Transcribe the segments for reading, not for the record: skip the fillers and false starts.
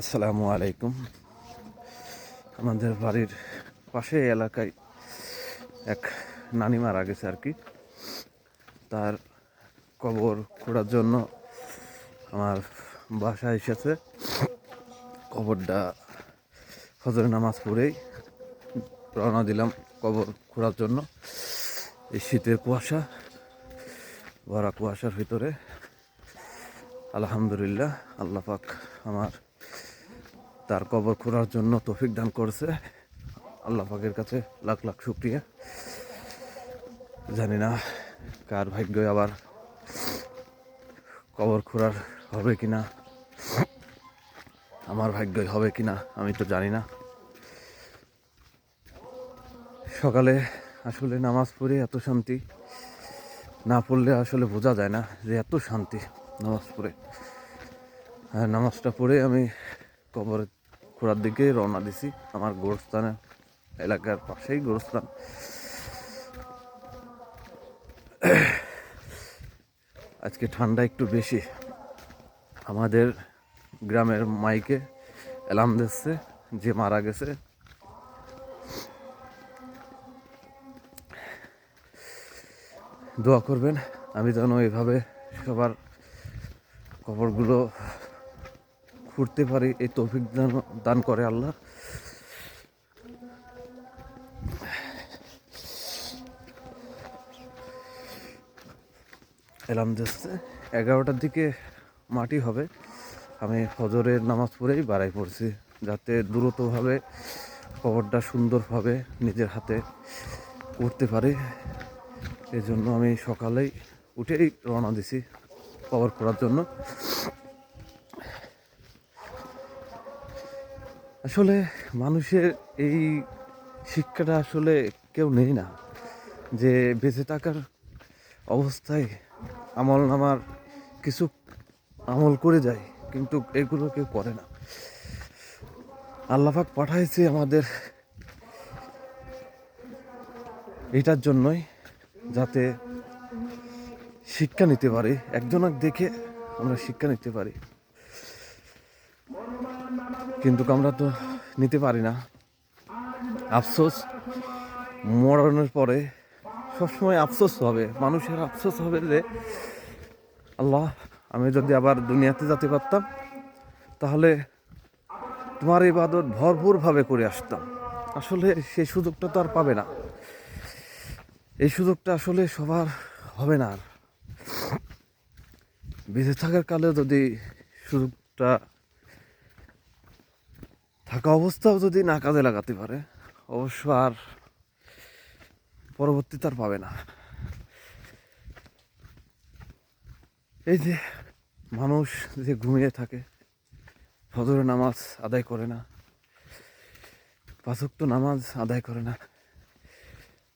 আসসালামু আলাইকুম। আমাদের বাড়ির পাশে এলাকায় এক নানি মারা গেছে আর কি। তার কবর খোঁড়ার জন্য আমার বাসায় এসেছে। কবরটা ফজরের নামাজ পড়েই রওনা দিলাম কবর খোঁড়ার জন্য। এই শীতের কুয়াশা ভরা কুয়াশার ভিতরে আলহামদুলিল্লাহ আল্লাহ পাক আমার তার কবর খোঁড়ার জন্য তৌফিক দান করেছে। আল্লাহ পাকের কাছে লাখ লাখ শুকরিয়া। জানি না কার ভাগ্যে আবার কবর খোঁড়ার হবে কিনা, আমার ভাগ্যই হবে কিনা আমি তো জানি না। সকালে আসলে নামাজ পড়ে এত শান্তি, না পড়লে আসলে বোঝা যায় না যে এত শান্তি নামাজ পড়ে। নামাজটা পড়ে আমি কবর খোঁড়ার দিকে রওনা দিছি। আমার গোরস্থানে এলাকার পাশেই গোরস্থান। আজকে ঠান্ডা একটু বেশি। আমাদের গ্রামের মাইকে অ্যালার্ম দিচ্ছে যে মারা গেছে। দোয়া করবেন আমি যেন এভাবে সবার কবরগুলো খুঁড়তে পারি, এই তৌফিক দান করে আল্লাহ। অ্যালার্ম দিচ্ছে 11টার দিকে মাটি হবে। আমি ফজরের নামাজ পড়েই বাড়াই পড়ছি যাতে দ্রুতভাবে কবরটা সুন্দরভাবে নিজের হাতে করতে পারি। এই জন্য আমি সকালেই উঠেই রওনা দিছি কবর করার জন্য। আসলে মানুষের এই শিক্ষাটা আসলে কেউ নেই না, যে বেঁচে থাকার অবস্থায় আমল নামার কিছু আমল করে যায়, কিন্তু এগুলো কেউ করে না। আল্লাহ পাক পাঠাইছে আমাদের এটার জন্যই, যাতে শিক্ষা নিতে পারি, একজনক দেখে আমরা শিক্ষা নিতে পারি। কিন্তু আমরা তো নিতে পারি না। আফসোস, মরণের পরে সবসময় আফসোস হবে, মানুষের আফসোস হবে যে আল্লাহ, আমি যদি আবার দুনিয়াতে যেতে পারতাম তাহলে তোমার ইবাদত ভরপুরভাবে করে আসতাম। আসলে সেই সুযোগটা তো আর পাবে না। এই সুযোগটা আসলে সবার হবে না। আর বেঁচে থাকার কালে যদি সুযোগটা থাকা অবস্থাও যদি না কাজে লাগাতে পারে, অবশ্য আর পরবর্তীতে আর পাবে না। এই যে মানুষ যে ঘুমিয়ে থাকে, ফজরের নামাজ আদায় করে না, পাঁচ ওয়াক্ত নামাজ আদায় করে না,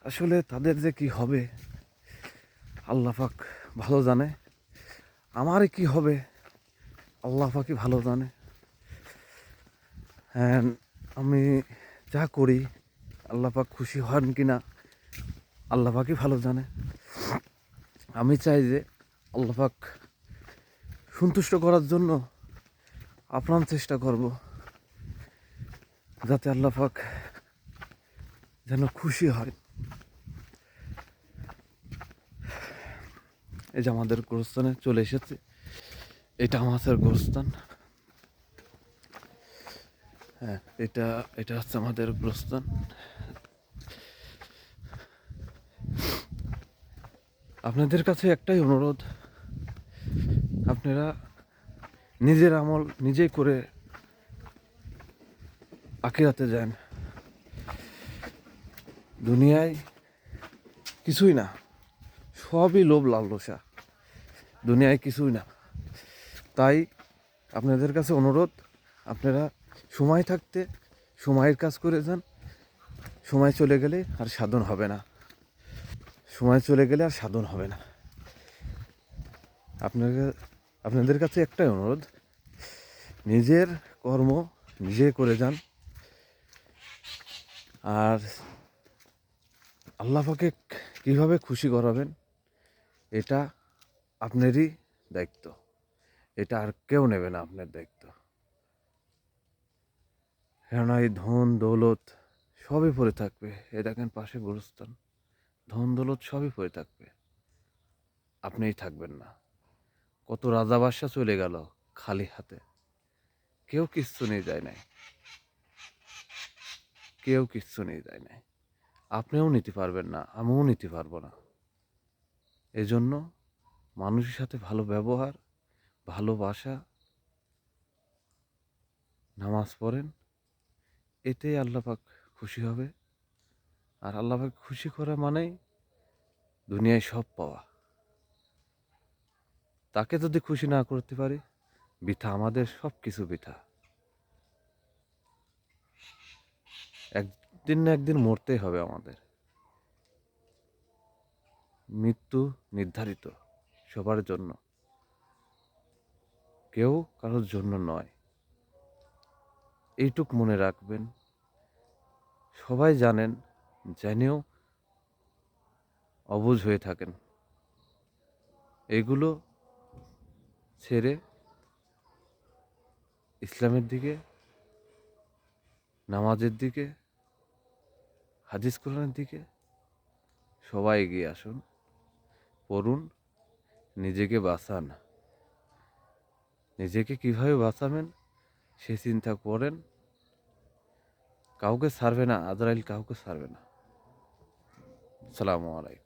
আসলে তাদের যে কি হবে আল্লাহ পাক ভালো জানে। আমার কি হবে আল্লাহ পাকই ভালো জানে। হ্যাঁ, আমি যা করি আল্লাহ পাক খুশি হন কিনা আল্লাহ পাকই ভালো জানে। আমি চাই যে আল্লাহ পাক সন্তুষ্ট করার জন্য আপ্রাণ চেষ্টা করব, যাতে আল্লাহ পাক যেন খুশি হয়। এই যে আমাদের গোরস্থানে চলে এসেছে, এটা আমাদের গোরস্থান। হ্যাঁ, এটা এটা হচ্ছে আমাদের গোরস্থান। আপনাদের কাছে একটাই অনুরোধ, আপনারা নিজের আমল নিজেই করে আখিরাতে যান। দুনিয়ায় কিছুই না, সবই লোভ লালসা, দুনিয়ায় কিছুই না। তাই আপনাদের কাছে অনুরোধ, আপনারা সময় থাকতে সময়ের কাজ করে যান। সময় চলে গেলে আর সাধন হবে না, সময় চলে গেলে আর সাধন হবে না। আপনাদের কাছে একটাই অনুরোধ, নিজের কর্ম নিজে করে যান। আর আল্লাহ পাকে কীভাবে খুশি করাবেন এটা আপনারই দায়িত্ব, এটা আর কেউ নেবে না আপনার দায়িত্ব। কেননা এই ধন দৌলত সবই পড়ে থাকবে। এ দেখেন পাশে গোরস্থান, ধন দৌলত সবই পড়ে থাকবে, আপনিই থাকবেন না। কত রাজা বাদশাহ চলে গেল খালি হাতে, কেউ কিচ্ছু নিয়ে যায় নাই, কেউ কিচ্ছু নিয়ে যায় নাই। আপনিও নিতে পারবেন না, আমিও নিতে পারবো না। এজন্য মানুষের সাথে ভালো ব্যবহার, ভালোবাসা, নামাজ পড়েন, এতেই আল্লাহ পাক খুশি হবে। আর আল্লাহ পাক খুশি করা মানেই দুনিয়ায় সব পাওয়া। তাকে যদি খুশি না করতে পারি, বৃথা, আমাদের সব কিছু বৃথা। একদিন না একদিন মরতেই হবে আমাদের। মৃত্যু নির্ধারিত সবার জন্য, কেউ কারোর জন্য নয়। এইটুক মনে রাখবেন। সবাই জানেন, জেনেও অবুঝ হয়ে থাকেন। এগুলো ছেড়ে ইসলামের দিকে, নামাজের দিকে, হাদিস কোরআনের দিকে সবাই এগিয়ে আসুন, পড়ুন, নিজেকে বাঁচান। নিজেকে কিভাবে বাঁচাবেন সে চিন্তা করেন। কাউকে ছাড়বে না, আজরাইল কাউকে ছাড়বে না। আসসালামু আলাইকুম।